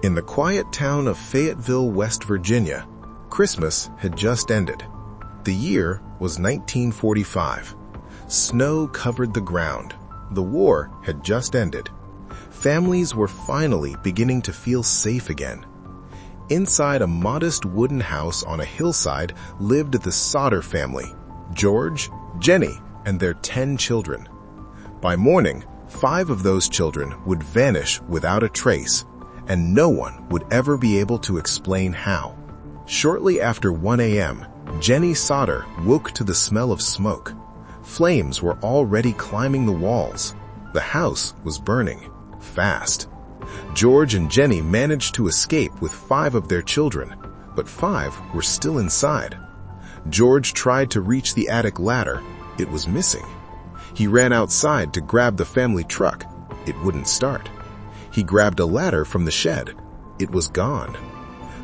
In the quiet town of Fayetteville, West Virginia, Christmas had just ended. The year was 1945. Snow covered the ground. The war had just ended. Families were finally beginning to feel safe again. Inside a modest wooden house on a hillside lived the Sodder family, George, Jenny, and their 10 children. By morning, 5 of those children would vanish without a trace, and no one would ever be able to explain how. Shortly after 1 a.m., Jenny Sodder woke to the smell of smoke. Flames were already climbing the walls. The house was burning fast. George and Jenny managed to escape with 5 of their children, but 5 were still inside. George tried to reach the attic ladder. It was missing. He ran outside to grab the family truck. It wouldn't start. He grabbed a ladder from the shed. It was gone.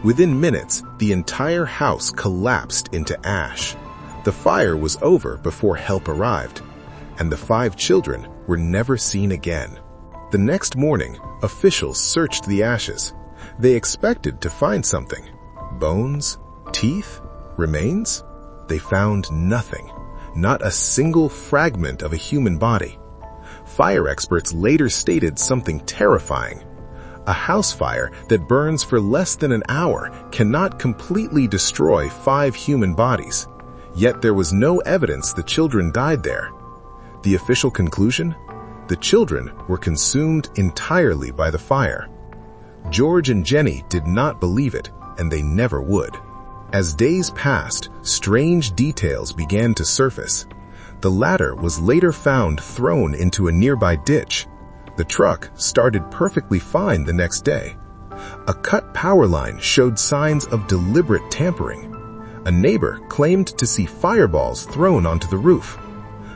Within minutes, the entire house collapsed into ash. The fire was over before help arrived, and the 5 children were never seen again. The next morning, officials searched the ashes. They expected to find something. Bones? Teeth? Remains? They found nothing. Not a single fragment of a human body. Fire experts later stated something terrifying. A house fire that burns for less than an hour cannot completely destroy 5 human bodies. Yet there was no evidence the children died there. The official conclusion? The children were consumed entirely by the fire. George and Jenny did not believe it, and they never would. As days passed, strange details began to surface. The ladder was later found thrown into a nearby ditch. The truck started perfectly fine the next day. A cut power line showed signs of deliberate tampering. A neighbor claimed to see fireballs thrown onto the roof.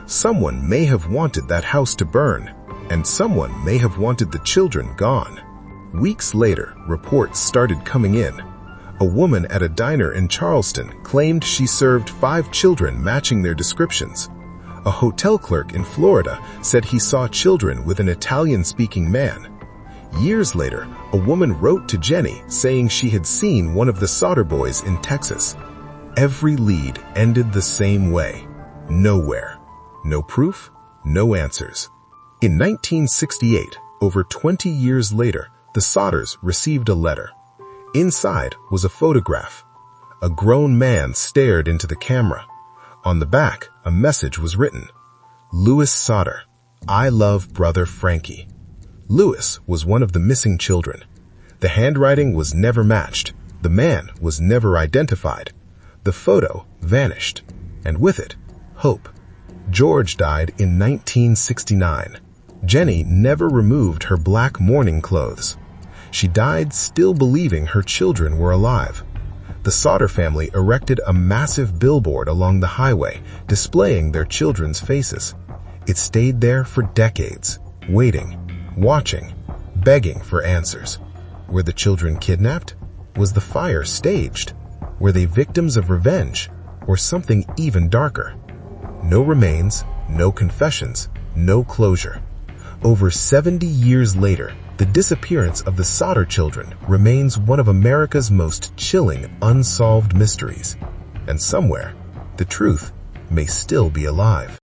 Someone may have wanted that house to burn, and someone may have wanted the children gone. Weeks later, reports started coming in. A woman at a diner in Charleston claimed she served 5 children matching their descriptions. A hotel clerk in Florida said he saw children with an Italian-speaking man. Years later, a woman wrote to Jenny saying she had seen one of the Sodder boys in Texas. Every lead ended the same way. Nowhere. No proof, no answers. In 1968, over 20 years later, the Sodders received a letter. Inside was a photograph. A grown man stared into the camera. On the back, a message was written. Louis Sodder, I love brother Frankie. Louis was one of the missing children. The handwriting was never matched. The man was never identified. The photo vanished, and with it, hope. George died in 1969. Jenny never removed her black mourning clothes. She died still believing her children were alive. The Sodder family erected a massive billboard along the highway, displaying their children's faces. It stayed there for decades, waiting, watching, begging for answers. Were the children kidnapped? Was the fire staged? Were they victims of revenge, or something even darker? No remains, no confessions, no closure. Over 70 years later, the disappearance of the Sodder children remains one of America's most chilling unsolved mysteries. And somewhere, the truth may still be alive.